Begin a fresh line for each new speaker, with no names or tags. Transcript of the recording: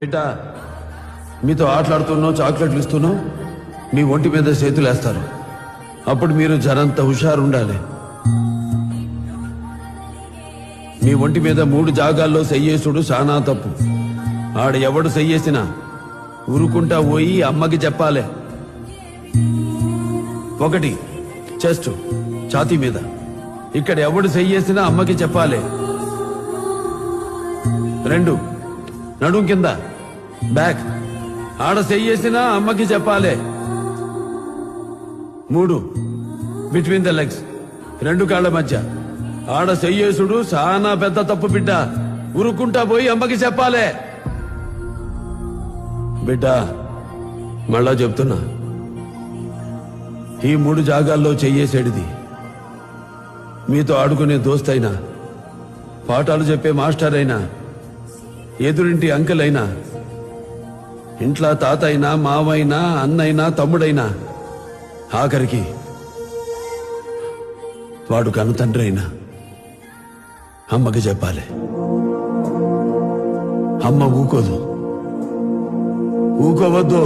బిడ్డ మీతో ఆటలాడుతున్నావు, చాక్లెట్లు ఇస్తున్నావు, మీ ఒంటి మీద చేతులు వేస్తారు. అప్పుడు మీరు జరంత హుషారు ఉండాలి. మీ ఒంటి మీద 3 జాగాల్లో సెయ్యేసుడు చాలా తప్పు. ఆడ ఎవడు సెయ్యేసినా ఊరుకుంటా పోయి అమ్మకి చెప్పాలి. 1 చెస్ట్ ఛాతీ మీద, ఇక్కడ ఎవడు సెయ్యేసినా అమ్మకి చెప్పాలి. 2 నడుం కింద బ్యాక్, ఆడ సెయ్యేసినా అమ్మకి చెప్పాలి. 3 బిట్వీన్ ద లెగ్స్, 2 కాళ్ల మధ్య, ఆడ సెయ్యేసుడు చాలా పెద్ద తప్పు బిడ్డ. ఉరుకుంటా పోయి అమ్మకి చెప్పాలి. బిడ్డ మళ్ళా చెప్తున్నా, ఈ 3 జాగాల్లో చెయ్యేసేడిది మీతో ఆడుకునే దోస్తైనా, పాఠాలు చెప్పే మాస్టర్ అయినా, ఎదురింటి అంకుల్ అయినా, ఇంట్లో తాత అయినా, మావైనా, అన్నైనా, తమ్ముడైనా, ఆఖరికి వాడు కనుతండ్రి అయినా అమ్మకి చెప్పాలి. అమ్మ ఊకోదు, ఊకోవద్దు.